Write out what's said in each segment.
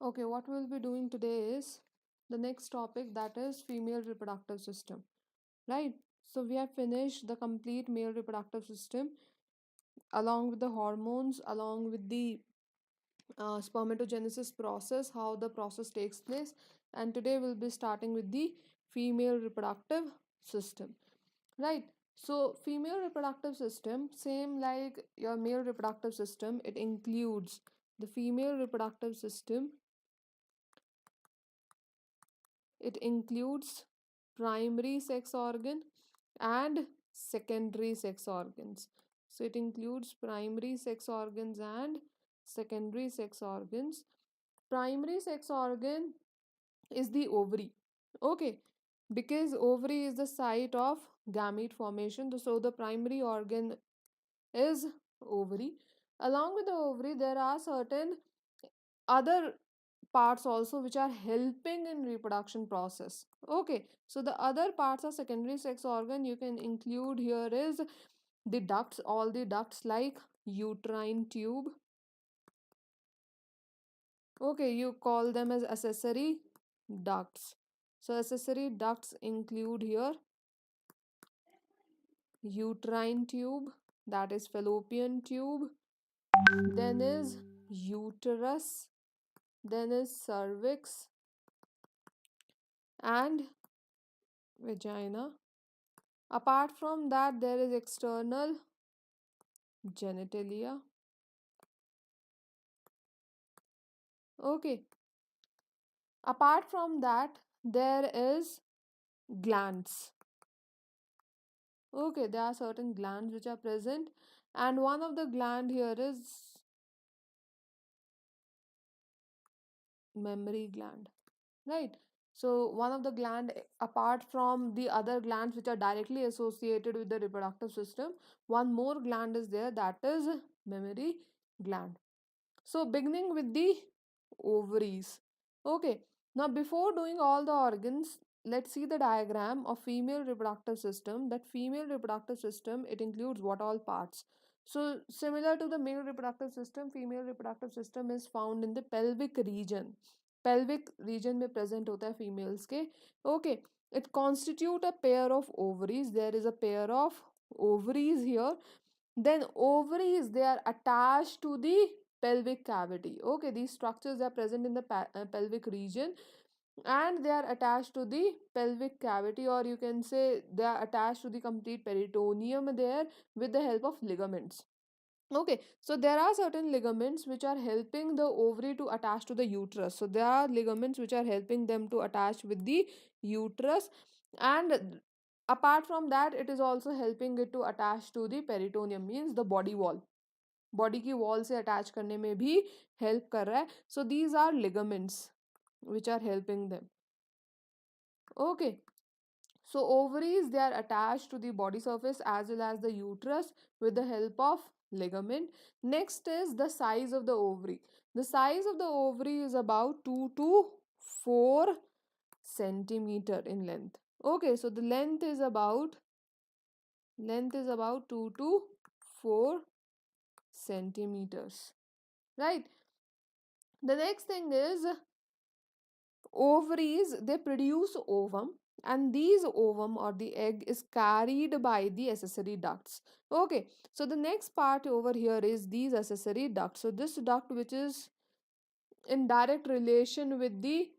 Okay, what we'll be doing today is the next topic, that is female reproductive system, right? So we have finished the complete male reproductive system along with the hormones, along with the spermatogenesis process, how the process takes place, and today we'll be starting with the female reproductive system, right? So female reproductive system, same like your male reproductive system, it includes the female reproductive system. It includes primary sex organ and secondary sex organs. So it includes primary sex organs and secondary sex organs. Primary sex organ is the ovary. Okay, because ovary is the site of gamete formation. So the primary organ is ovary. Along with the ovary, there are certain other parts also which are helping in reproduction process. Okay, so the other parts are secondary sex organ. You can include here is the ducts, all the ducts like uterine tube. Okay, you call them as accessory ducts. So accessory ducts include here uterine tube, that is fallopian tube, then is uterus, then is cervix and vagina. Apart from that, there is external genitalia. Okay. Apart from that, there is glands. Okay, there are certain glands which are present, and one of the gland here is mammary gland, right? So one of the gland, apart from the other glands which are directly associated with the reproductive system, one more gland is there, that is mammary gland. So beginning with the ovaries. Okay, now before doing all the organs, let's see the diagram of female reproductive system. That female reproductive system, it includes what all parts. So similar to the male reproductive system, female reproductive system is found in the pelvic region. Pelvic region में present होता है females के. Okay, it constitute a pair of ovaries. There is a pair of ovaries here. Then ovaries, they are attached to the pelvic cavity. Okay, these structures are present in the pelvic region, and they are attached to the pelvic cavity, or you can say they are attached to the complete peritoneum there with the help of ligaments. Okay, so there are certain ligaments which are helping the ovary to attach to the uterus. So there are ligaments which are helping them to attach with the uterus, and apart from that, it is also helping it to attach to the peritoneum, means the body wall. Body की wall से attach करने में भी help कर रहा है. So these are ligaments which are helping them. Okay, so ovaries, they are attached to the body surface as well as the uterus with the help of ligament. Next is the size of the ovary. The size of the ovary is about 2 to 4 centimeter in length. Okay, so the length is about 2 to 4 centimeters, right? The next thing is ovaries, they produce ovum, and these ovum or the egg is carried by the accessory ducts. Okay, so the next part over here is these accessory ducts. So this duct which is in direct relation with the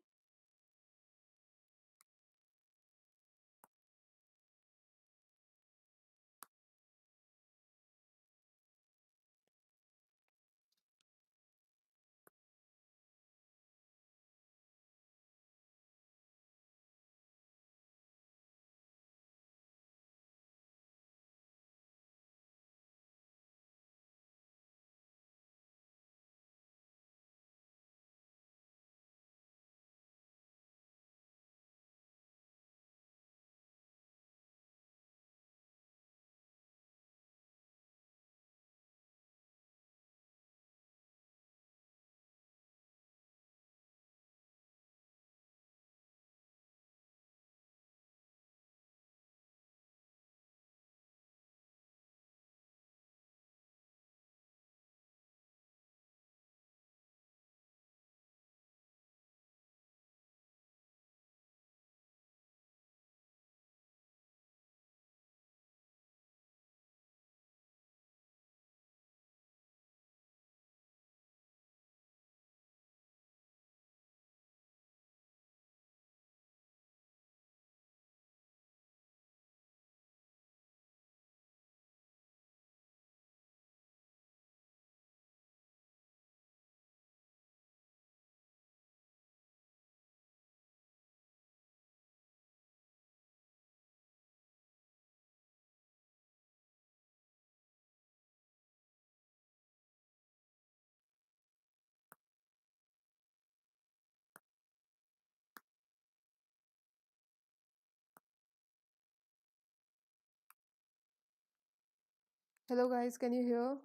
Hello guys, can you hear?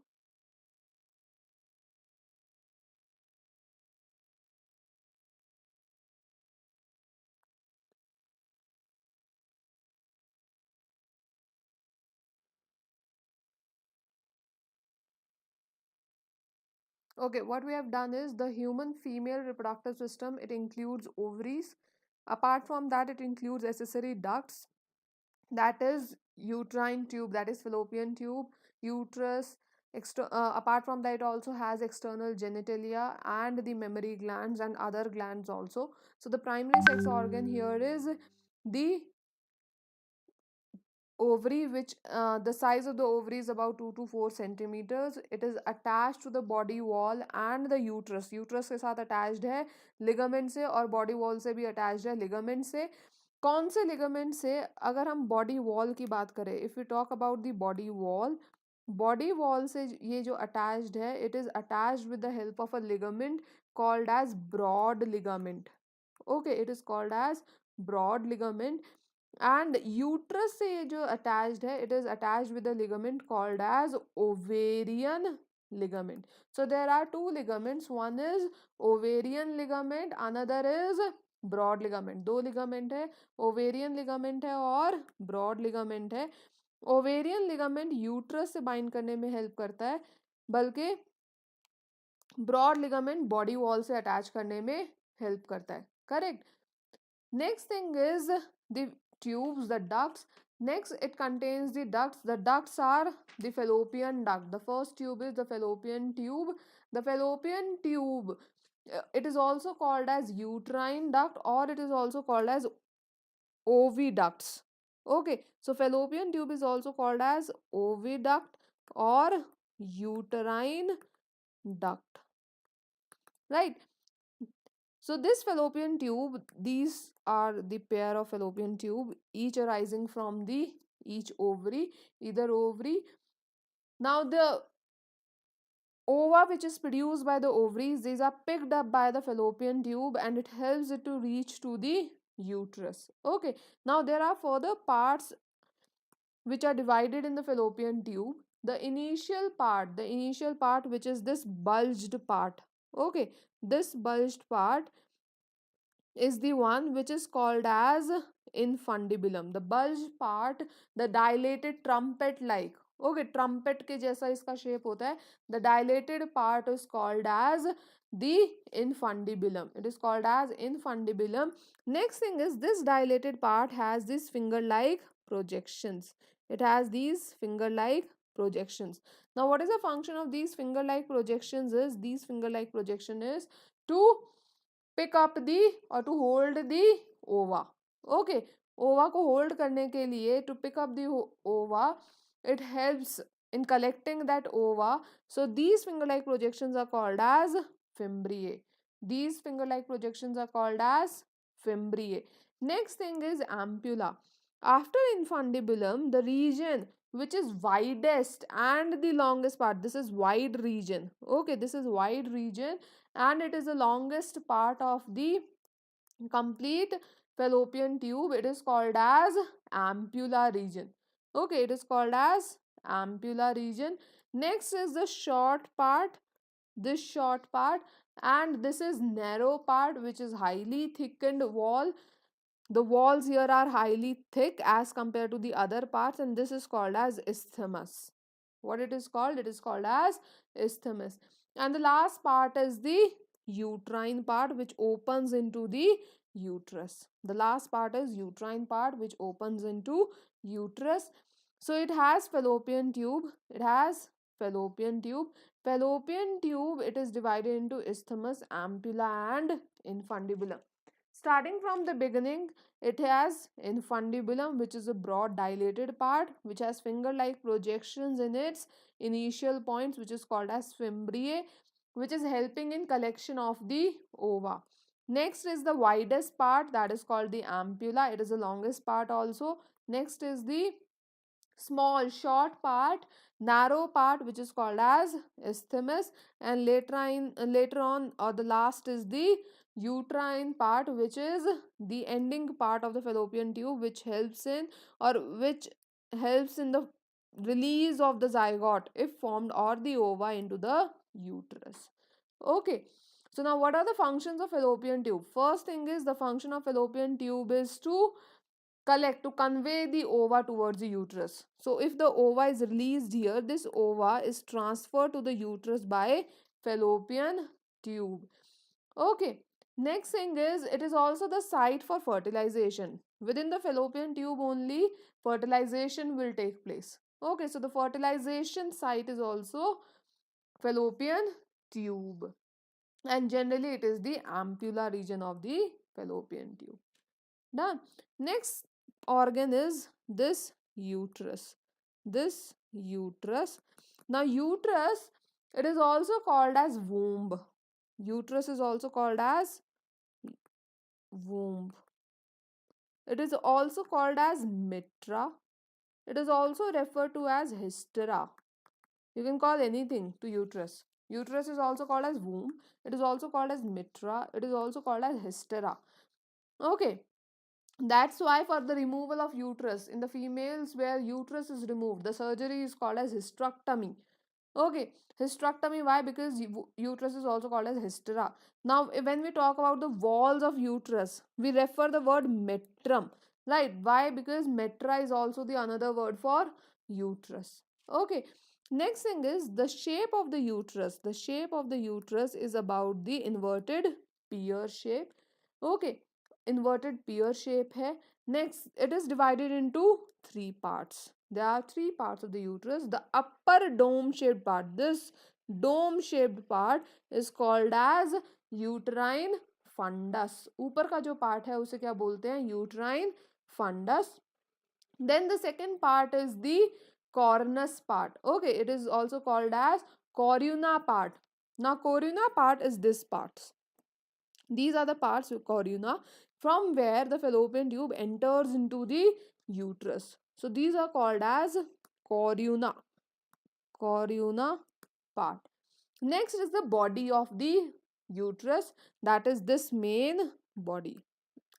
Okay, what we have done is the human female reproductive system, it includes ovaries. Apart from that, it includes accessory ducts, that is uterine tube, that is fallopian tube, uterus. Apart from that, it also has external genitalia and the mammary glands and other glands also. So the primary sex organ here is the ovary, which the size of the ovary is about 2 to 4 centimeters. It is attached to the body wall and the uterus के साथ attached है ligament से, और body wall से भी attached है ligament से. कौन से ligament से? अगर हम body wall की बात करें, if we talk about the body wall से ये जो attached है, it is attached with the help of a ligament called as broad ligament. Okay, it is called as broad ligament. And uterus से ये जो attached है, it is attached with a ligament called as ovarian ligament. So there are two ligaments, one is ovarian ligament, another is broad ligament. दो ligament है, ovarian ligament है और broad ligament है. ovarian ligament uterus से bind करने में help करता है, बल्कि broad ligament body wall से attach करने में help करता है. Correct. Next thing is the tubes, the ducts. Next, it contains the ducts. The ducts are the fallopian duct. The first tube is the fallopian tube. The fallopian tube, it is also called as uterine duct, or it is also called as oviducts. Okay, so fallopian tube is also called as oviduct or uterine duct. Right. So this fallopian tube, these are the pair of fallopian tube, each arising from the each ovary, either ovary. Now the ova which is produced by the ovaries, these are picked up by the fallopian tube and it helps it to reach to the uterus. Okay. Now there are further parts which are divided in the fallopian tube. The initial part which is this bulged part. Okay. This bulged part is the one which is called as infundibulum. The bulge part, the dilated trumpet like. Okay, trumpet के जैसा इसका shape होता है. The dilated part is called as the infundibulum. It is called as infundibulum. Next thing is this dilated part has these finger-like projections. It has these finger-like projections. Now, what is the function of these finger-like projections? Is these finger-like projection is to pick up the or to hold the ova. Okay, ova को hold करने के लिए, to pick up the ova, it helps in collecting that ova. So these finger like projections are called as fimbriae. These finger like projections are called as fimbriae. Next thing is ampulla. After infundibulum, the region which is widest and the longest part, this is wide region. Okay, this is wide region and it is the longest part of the complete fallopian tube. It is called as ampulla region. Okay, it is called as ampulla region. Next is the short part, this short part, and this is narrow part which is highly thickened wall. The walls here are highly thick as compared to the other parts, and this is called as isthmus. What it is called? It is called as isthmus. And the last part is the uterine part which opens into the uterus. The last part is uterine part which opens into uterus. So it has fallopian tube. It has fallopian tube. Fallopian tube, it is divided into isthmus, ampulla and infundibulum. Starting from the beginning, it has infundibulum, which is a broad dilated part, which has finger-like projections in its initial points, which is called as fimbriae, which is helping in collection of the ova. Next is the widest part, that is called the ampulla. It is the longest part also. Next is the small short part, narrow part, which is called as isthmus, and later on, or the last is the uterine part, which is the ending part of the fallopian tube, which helps in, or which helps in the release of the zygote if formed or the ova into the uterus. Okay. So now what are the functions of fallopian tube? First thing is the function of fallopian tube is to to convey the ova towards the uterus. So if the ova is released here, this ova is transferred to the uterus by fallopian tube. Okay. Next thing is it is also the site for fertilization. Within the fallopian tube only fertilization will take place. Okay, so the fertilization site is also fallopian tube, and generally it is the ampulla region of the fallopian tube. Done. Next organ is this uterus. This uterus. Now uterus, it is also called as womb. Uterus is also called as womb. It is also called as mitra. It is also referred to as hystera. You can call anything to uterus. Uterus is also called as womb. It is also called as mitra. It is also called as hystera. Okay. That's why for the removal of uterus in the females where uterus is removed, the surgery is called as hysterectomy. Okay, hysterectomy. Why? Because uterus is also called as hystera. Now, when we talk about the walls of uterus, we refer the word metrum. Right? Why? Because metra is also the another word for uterus. Okay. Next thing is the shape of the uterus. The shape of the uterus is about the inverted pear shape. Okay, inverted pear shape hai. Next, it is divided into three parts. There are three parts of the uterus. The upper dome shaped part, this dome shaped part is called as uterine fundus. ऊपर का जो part है उसे क्या बोलते हैं? Uterine fundus. Then the second part is the cornus part. Okay, it is also called as corona part. Now corona part is this part. These are the parts of corona from where the fallopian tube enters into the uterus. So these are called as corona. Corona part. Next is the body of the uterus, that is this main body.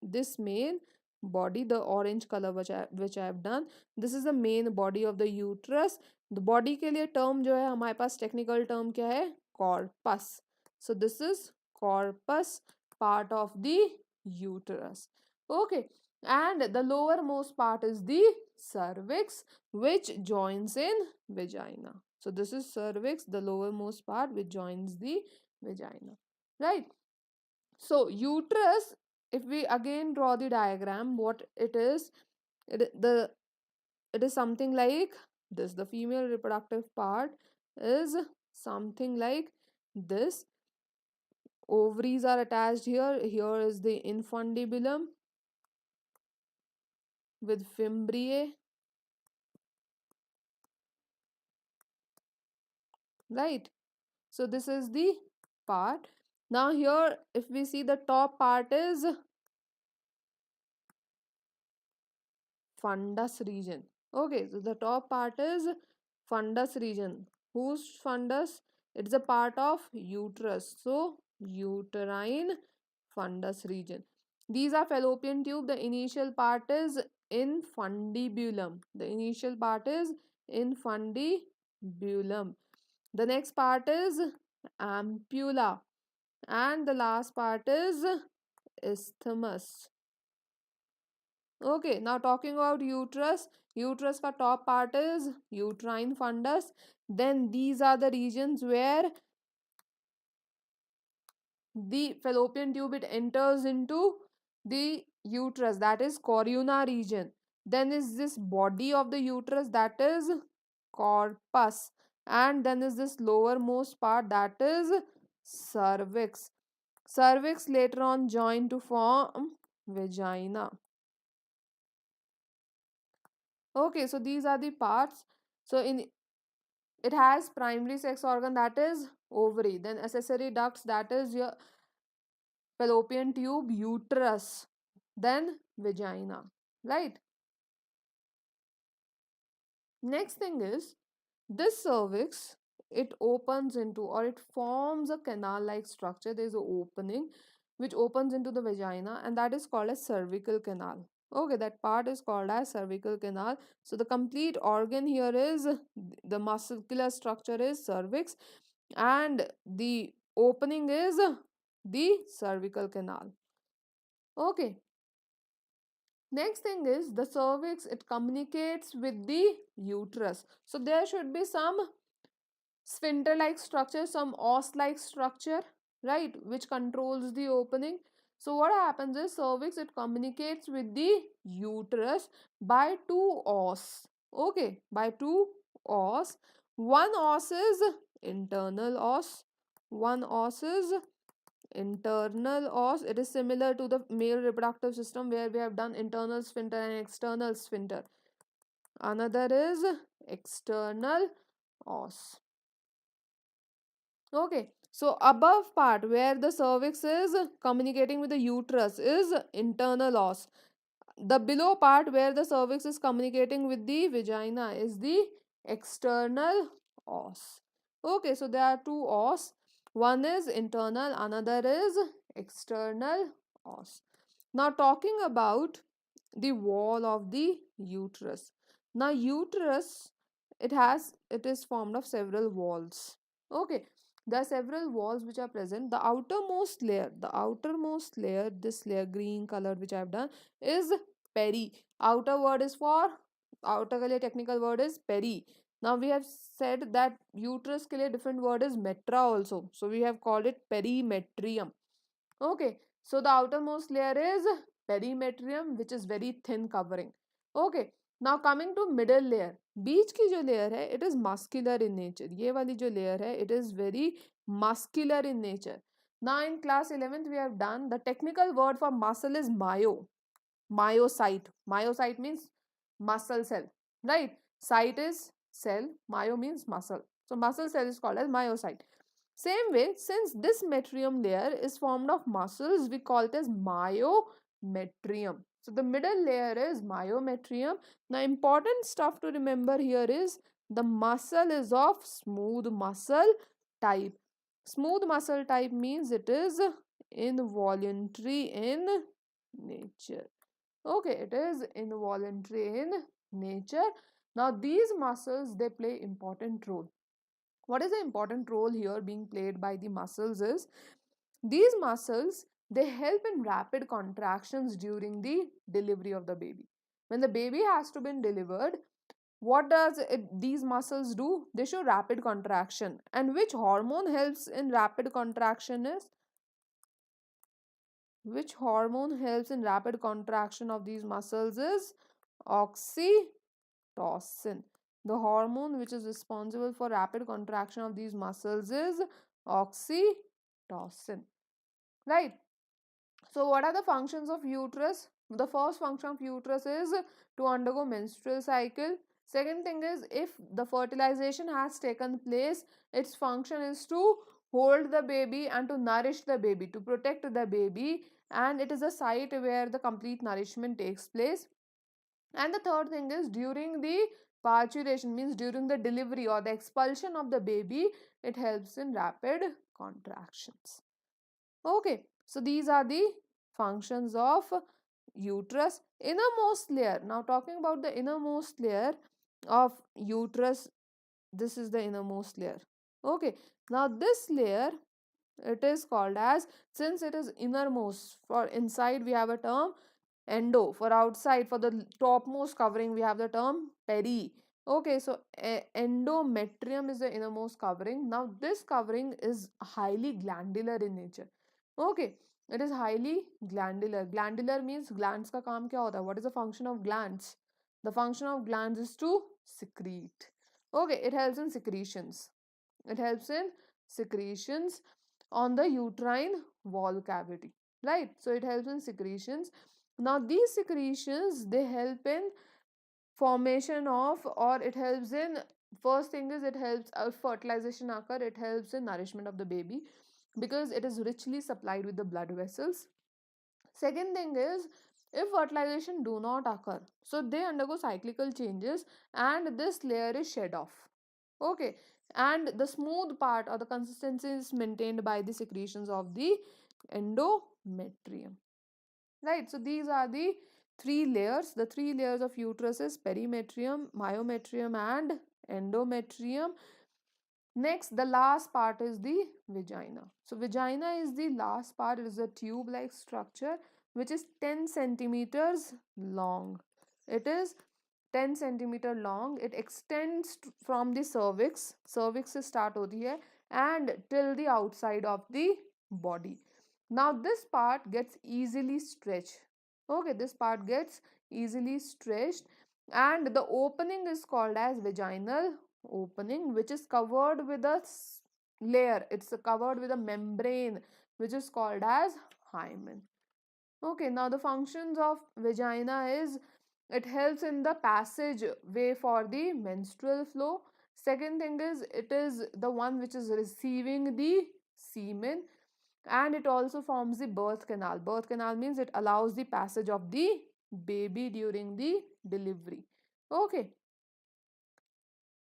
This main body, the orange color which I have done, this is the main body of the uterus. The body के लिए term जो है हमारे पास technical term क्या है? Corpus. So this is corpus part of the uterus. Okay, and the lowermost part is the cervix which joins in vagina. So this is cervix, the lowermost part which joins the vagina. Right. So uterus, if we again draw the diagram, what it is, it is something like this. The female reproductive part is something like this. Ovaries are attached here. Here is the infundibulum with fimbriae. Right. So this is the part. Now here, if we see the top part is fundus region. Okay, so the top part is fundus region. Whose fundus? It's a part of uterus. So uterine fundus region. These are fallopian tube. The initial part is infundibulum. The initial part is infundibulum. The next part is ampulla. And the last part is isthmus. Okay, now talking about uterus. Uterus का top part is uterine fundus. Then these are the regions where the fallopian tube it enters into the uterus, that is corona region. Then is this body of the uterus, that is corpus, and then is this lowermost part, that is cervix. Cervix later on join to form vagina. Okay, so these are the parts. So in it has primary sex organ, that is ovary, then accessory ducts, that is your fallopian tube, uterus, then vagina, right? Next thing is this cervix, it opens into or it forms a canal like structure. There is an opening which opens into the vagina, and that is called a cervical canal. Okay, that part is called as cervical canal. So the complete organ here is the muscular structure is cervix, and the opening is the cervical canal. Okay, next thing is the cervix, it communicates with the uterus. So there should be some sphincter like structure, some os like structure, right, which controls the opening. So what happens is cervix, it communicates with the uterus by two os. Okay, by two os. One os is internal os, one os is internal os. It is similar to the male reproductive system where we have done internal sphincter and external sphincter. Another is external os. Okay, so above part where the cervix is communicating with the uterus is internal os. The below part where the cervix is communicating with the vagina is the external os. Okay, so there are two os. One is internal, another is external os. Now talking about the wall of the uterus. Now uterus, it is formed of several walls. Okay, there are several walls which are present. The outermost layer, this layer green colored which I have done is peri. Outer word is for outer के लिए technical word is peri. Now we have said that uterus के लिए different word is metra also. So we have called it perimetrium. Okay, so the outermost layer is perimetrium, which is very thin covering. Okay, now coming to middle layer. बीच की जो layer है, it is muscular in nature. ये वाली जो layer है, it is very muscular in nature. Now in class 11th we have done, the technical word for muscle is myocyte. Myocyte means muscle cell, right? Cyte is cell, myo means muscle. So muscle cell is called as myocyte. Same way, since this metrium layer is formed of muscles, we call it as myometrium. So the middle layer is myometrium. Now important stuff to remember here is the muscle is of smooth muscle type. Smooth muscle type means it is involuntary in nature. Okay, it is involuntary in nature. Now these muscles, they play important role. What is the important role here being played by the muscles is these muscles, they help in rapid contractions during the delivery of the baby. When the baby has to be delivered, what does these muscles do? They show rapid contraction. And which hormone helps in rapid contraction is? Which hormone helps in rapid contraction of these muscles is oxytocin. The hormone which is responsible for rapid contraction of these muscles is oxytocin. Right? So, what are the functions of uterus? The first function of uterus is to undergo menstrual cycle. Second thing is, if the fertilization has taken place, its function is to hold the baby and to nourish the baby, to protect the baby, and it is a site where the complete nourishment takes place. And the third thing is during the parturition, means during the delivery or the expulsion of the baby, it helps in rapid contractions. Okay, so these are the functions of uterus. Innermost layer. Now talking about the innermost layer of uterus, this is the innermost layer. Okay, now this layer, it is called as, since it is innermost, for inside we have a term endo, for outside, for the topmost covering we have the term peri. Okay, so endometrium is the innermost covering. Now this covering is highly glandular in nature. Okay, it is highly glandular. Glandular means glands का काम क्या होता है? What is the function of glands? The function of glands is to secrete. Okay, it helps in secretions. It helps in secretions on the uterine wall cavity, right? So it helps in secretions. Now these secretions, they help in formation of, or it helps in, first thing is it helps fertilization occur, it helps in nourishment of the baby because it is richly supplied with the blood vessels. Second thing is, if fertilization do not occur, so they undergo cyclical changes and this layer is shed off. Okay, and the smooth part or the consistency is maintained by the secretions of the endometrium. Right, so these are the three layers. The three layers of uterus is perimetrium, myometrium, and endometrium. Next, the last part is the vagina. So, vagina is the last part. It is a tube like structure which is 10 centimeters long. It is 10 centimeter long. It extends from the cervix. Cervix is start hoti hai and till the outside of the body. Now, this part gets easily stretched. Okay, this part gets easily stretched, and the opening is called as vaginal opening, which is covered with a layer. It's covered with a membrane which is called as hymen. Okay, now the functions of vagina is it helps in the passage way for the menstrual flow. Second thing is it is the one which is receiving the semen, and it also forms the birth canal. Birth canal means it allows the passage of the baby during the delivery. Okay,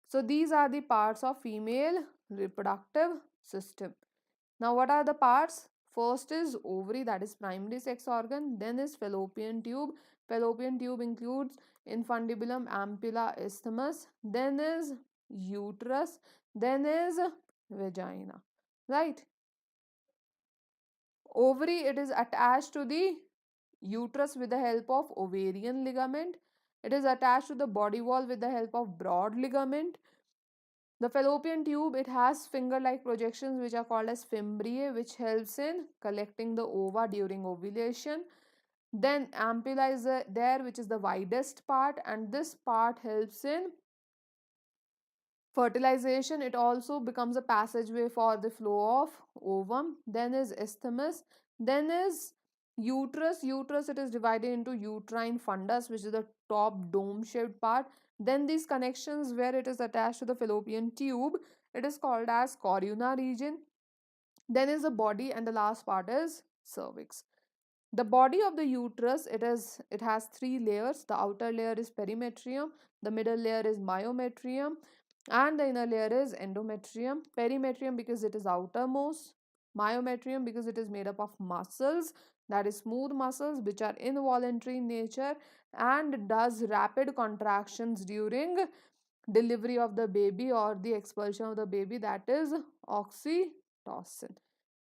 so these are the parts of female reproductive system. Now, what are the parts? First is ovary, that is primary sex organ. Then is fallopian tube. Fallopian tube includes infundibulum, ampulla, isthmus. Then is uterus. Then is vagina. Right? Ovary, it is attached to the uterus with the help of ovarian ligament. It is attached to the body wall with the help of broad ligament. The fallopian tube, it has finger-like projections which are called as fimbriae, which helps in collecting the ova during ovulation. Then ampulla is there, which is the widest part, and this part helps in fertilization. It also becomes a passageway for the flow of ovum. Then is isthmus. Then is uterus. Uterus, it is divided into uterine fundus, which is the top dome shaped part. Then these connections where it is attached to the fallopian tube, it is called as corona region. Then is the body, and the last part is cervix. The body of the uterus, it has three layers. The outer layer is perimetrium, the middle layer is myometrium, and the inner layer is endometrium. Perimetrium because it is outermost, myometrium because it is made up of muscles, that is smooth muscles which are involuntary in nature and does rapid contractions during delivery of the baby or the expulsion of the baby, that is oxytocin.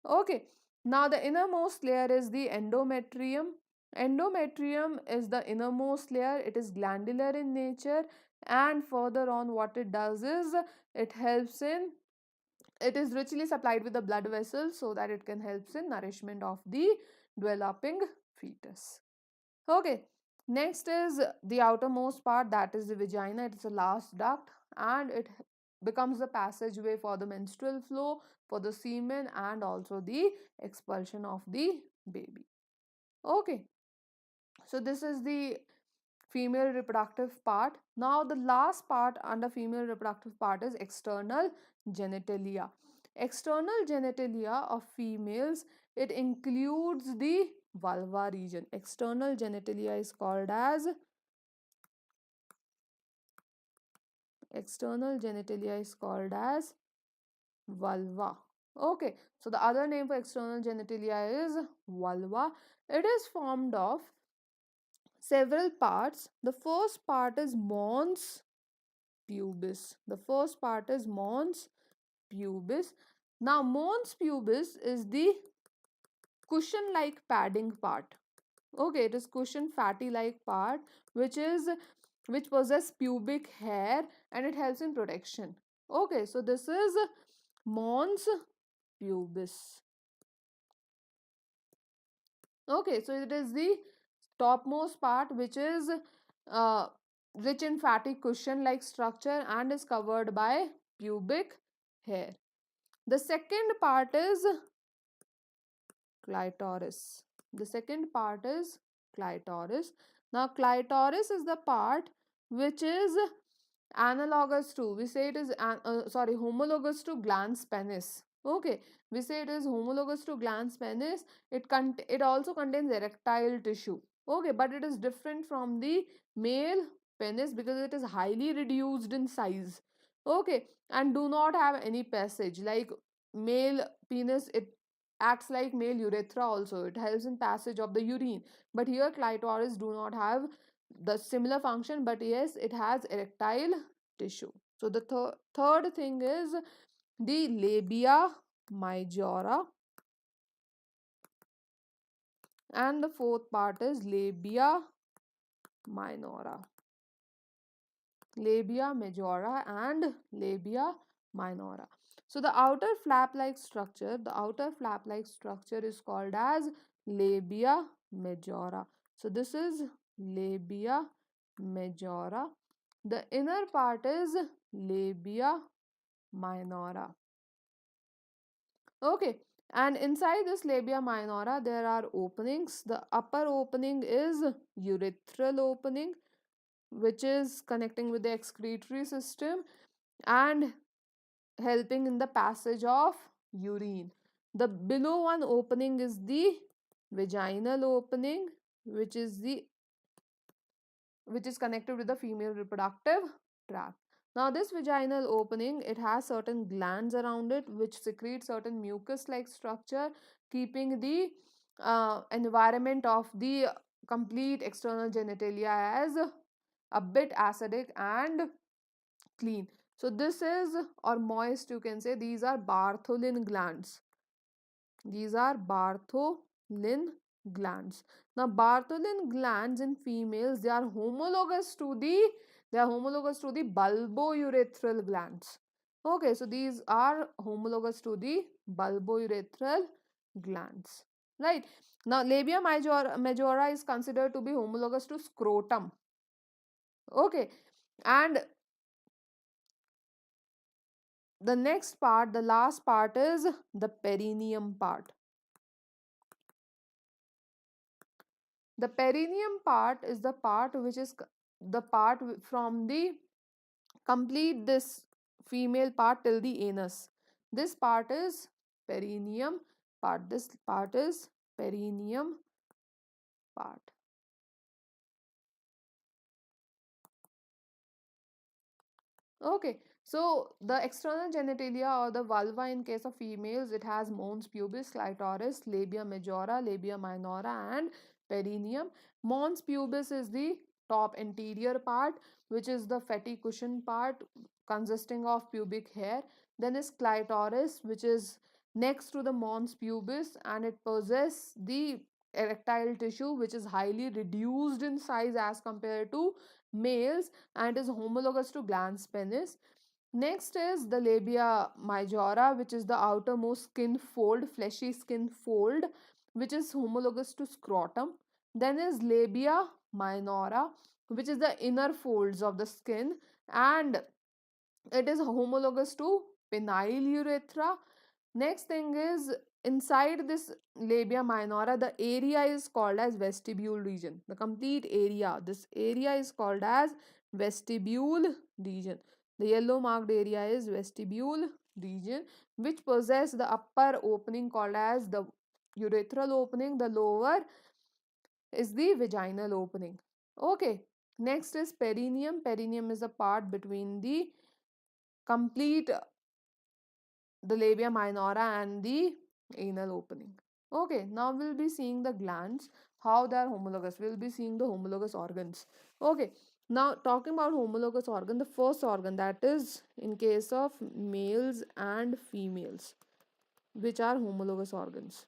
Okay, now the innermost layer is the endometrium. Endometrium is the innermost layer. It is glandular in nature, and further on what it does is it helps in it is richly supplied with the blood vessels so that it can help in nourishment of the developing fetus. Okay, next is the outermost part, that is the vagina. It is the last duct, and it becomes the passageway for the menstrual flow, for the semen, and also the expulsion of the baby. Okay, so this is the female reproductive part. Now, the last part under female reproductive part is external genitalia. External genitalia of females, it includes the vulva region. External genitalia is called as vulva. Okay, so the other name for external genitalia is vulva. It is formed of several parts. The first part is mons pubis. The first part is mons pubis. Now, mons pubis is the cushion like padding part. Okay, it is cushion fatty like part which possess pubic hair, and it helps in protection. Okay, so this is mons pubis. Okay, so it is the topmost part which is uh, rich in fatty cushion like structure and is covered by pubic hair. The second part is clitoris. The second part is clitoris. Now, clitoris is the part which is analogous to, we say it is homologous to glans penis. Okay, we say it is homologous to glans penis. It also contains erectile tissue. Okay, but it is different from the male penis because it is highly reduced in size. Okay, and do not have any passage like male penis. It acts like male urethra also. It helps in passage of the urine. But here clitoris do not have the similar function, but yes, it has erectile tissue. So the third thing is the labia majora, and the fourth part is labia minora. Labia majora and labia minora. So the outer flap-like structure is called as labia majora. So this is labia majora. The inner part is labia minora. Okay, and inside this labia minora there are openings. The upper opening is urethral opening, which is connecting with the excretory system and helping in the passage of urine. The below one opening is the vaginal opening, which is the which is connected with the female reproductive tract. Now this vaginal opening, it has certain glands around it which secrete certain mucus like structure, keeping the environment of the complete external genitalia as a bit acidic and clean. So this is, or moist you can say, these are Bartholin glands. These are Bartholin glands. Now Bartholin glands in females, they are homologous to the bulbourethral glands. Okay, so these are homologous to the bulbourethral glands. Right. Now majora is considered to be homologous to scrotum. Okay. And the next part, the last part, is the perineum part. The perineum part is the part which is the part from the complete this female part till the anus. This part is perineum part. This part is perineum part. Okay, so the external genitalia or the vulva in case of females, it has mons pubis, clitoris, labia majora, labia minora, and perineum. Mons pubis is the top anterior part, which is the fatty cushion part consisting of pubic hair. Then is clitoris, which is next to the mons pubis, and it possesses the erectile tissue, which is highly reduced in size as compared to males, and is homologous to glans penis. Next is the labia majora, which is the outermost skin fold, fleshy skin fold, which is homologous to scrotum. Then is labia minora, which is the inner folds of the skin, and it is homologous to penile urethra. Next thing is, inside this labia minora, the area is called as vestibule region. The complete area, this area is called as vestibule region. The yellow marked area is vestibule region, which possess the upper opening called as the urethral opening. The lower is the vaginal opening. Okay. Next is perineum. Perineum is a part between the complete the labia minora and the anal opening. Okay, now we'll be seeing the glands, how they are homologous. We'll be seeing the homologous organs. Okay, now talking about homologous organ, the first organ, that is in case of males and females, which are homologous organs.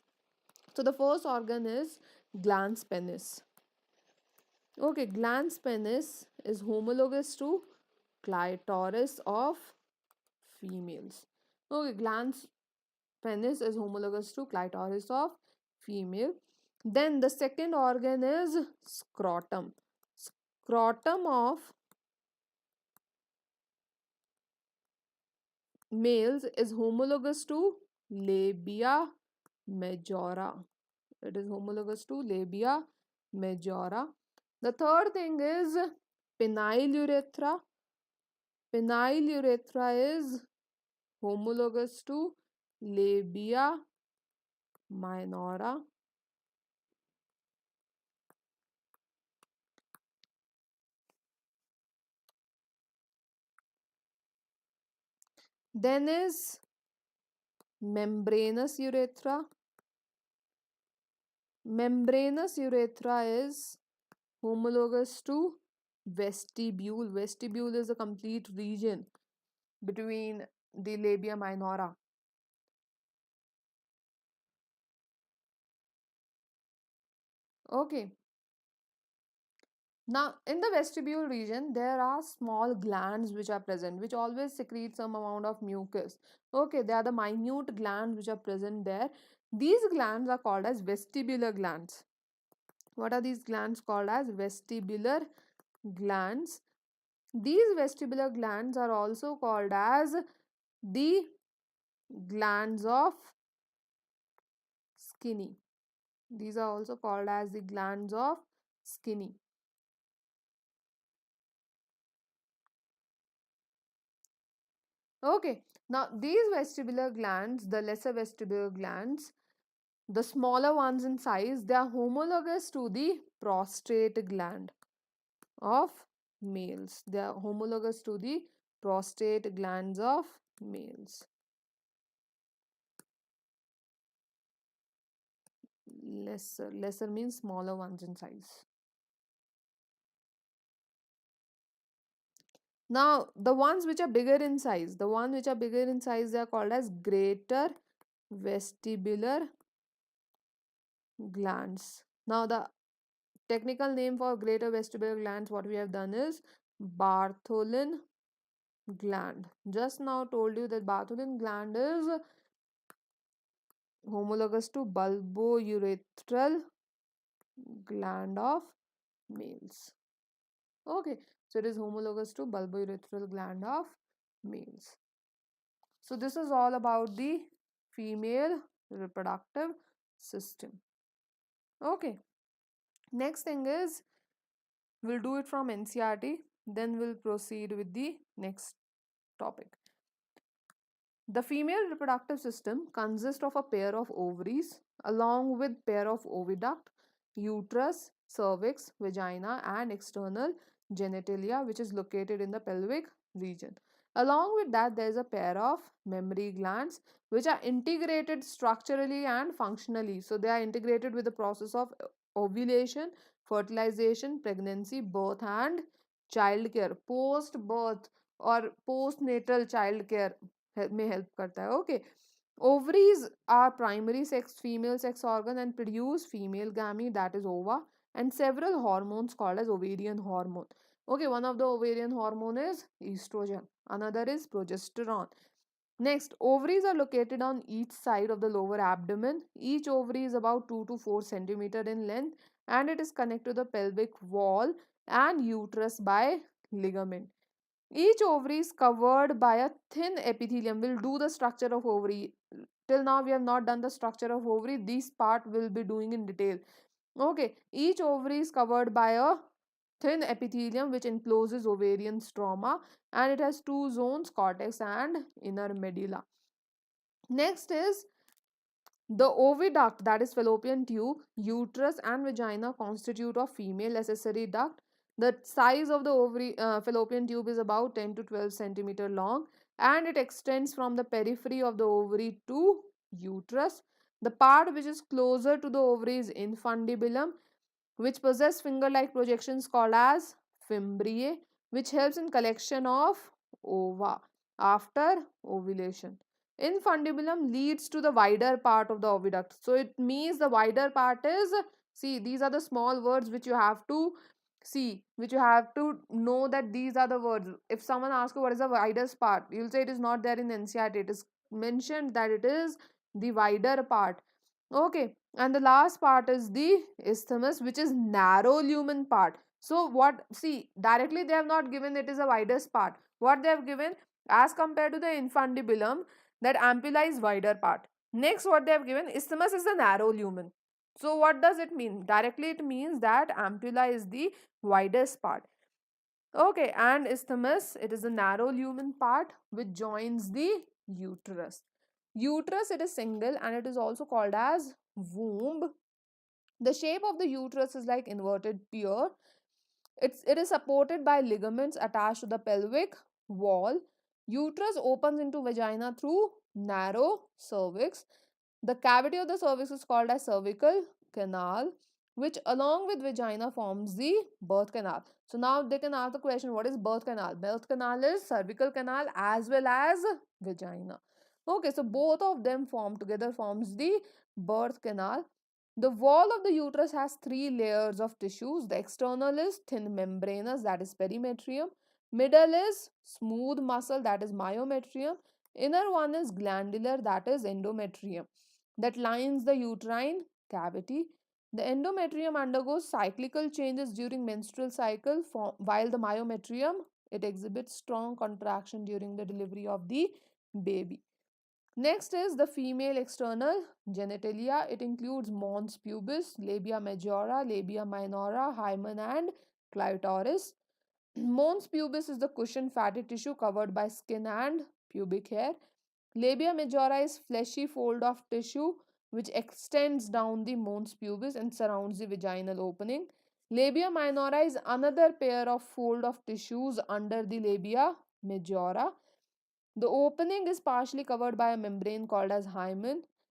So the first organ is glans penis. Okay, glans penis is homologous to clitoris of females. Okay, glans penis is homologous to clitoris of female. Then the second organ is scrotum. Scrotum of males is homologous to labia majora. It is homologous to labia majora. The third thing is penile urethra. Penile urethra is homologous to labia minora. Then is membranous urethra. Membranous urethra is homologous to vestibule. Vestibule is a complete region between the labia minora. Okay. Now, in the vestibule region, there are small glands which are present, which always secrete some amount of mucus. Okay, they are the minute glands which are present there. These glands are called as vestibular glands. What are these glands called as? Vestibular glands. These vestibular glands are also called as the glands of Skinny. These are also called as the glands of Skinny. Okay, now these vestibular glands, the lesser vestibular glands, the smaller ones in size, they are homologous to the prostate gland of males. They are homologous to the prostate glands of males. Lesser means smaller ones in size. Now, the ones which are bigger in size, they are called as greater vestibular glands. Now, the technical name for greater vestibular glands, what we have done is Bartholin gland. Just now told you that Bartholin gland is homologous to bulbourethral gland of males. Okay, so it is homologous to bulbourethral gland of males. So this is all about the female reproductive system. Okay, next thing is we'll do it from NCERT, then we'll proceed with the next topic. The female reproductive system consists of a pair of ovaries along with pair of oviduct, uterus, cervix, vagina and external genitalia which is located in the pelvic region. Along with that, there is a pair of mammary glands which are integrated structurally and functionally. So they are integrated with the process of ovulation, fertilization, pregnancy, birth and childcare. Post birth or postnatal childcare में help करता है. Okay, ovaries are primary sex female sex organ and produce female gamete, that is ova, and several hormones called as ovarian hormone. Okay, one of the ovarian hormone is estrogen, another is progesterone. Next, ovaries are located on each side of the lower abdomen. Each ovary is about 2 to 4 centimeter in length and it is connected to the pelvic wall and uterus by ligament. Each ovary is covered by a thin epithelium. We'll do the structure of ovary. Till now, we have not done the structure of ovary. This part we'll be doing in detail. Okay, each ovary is covered by a thin epithelium which encloses ovarian stroma and it has two zones, cortex and inner medulla. Next is the oviduct, that is fallopian tube, uterus and vagina constitute of female accessory duct. The size of the fallopian tube is about 10 to 12 centimeter long and it extends from the periphery of the ovary to uterus. The part which is closer to the ovary is infundibulum, which possess finger-like projections called as fimbriae, which helps in collection of ova after ovulation. Infundibulum leads to the wider part of the oviduct. So it means the wider part is, see, these are the small words which you have to see, which you have to know that these are the words. If someone asks you what is the widest part, you'll say it is not there in NCERT. It is mentioned that it is the wider part. Okay, and the last part is the isthmus, which is narrow lumen part. So what, see, directly they have not given it is a widest part. What they have given as compared to the infundibulum, that ampulla is wider part. Next, what they have given, isthmus is the narrow lumen. So what does it mean? Directly it means that ampulla is the widest part. Okay, and isthmus, it is a narrow lumen part which joins the uterus. Uterus, it is single and it is also called as womb. The shape of the uterus is like inverted pear. It is supported by ligaments attached to the pelvic wall. Uterus opens into vagina through narrow cervix. The cavity of the cervix is called as cervical canal, which along with vagina forms the birth canal. So now they can ask the question, what is birth canal? Birth canal is cervical canal as well as vagina. Okay, so both of them form together forms the birth canal. The wall of the uterus has three layers of tissues. The external is thin membranous, that is perimetrium. Middle is smooth muscle, that is myometrium. Inner one is glandular, that is endometrium, that lines the uterine cavity. The endometrium undergoes cyclical changes during menstrual cycle, while the myometrium, it exhibits strong contraction during the delivery of the baby. Next is the female external genitalia. It includes mons pubis, labia majora, labia minora, hymen, and clitoris. Mons pubis is the cushion fatty tissue covered by skin and pubic hair. Labia majora is fleshy fold of tissue which extends down the mons pubis and surrounds the vaginal opening. Labia minora is another pair of fold of tissues under the labia majora. The opening is partially covered by a membrane called as hymen.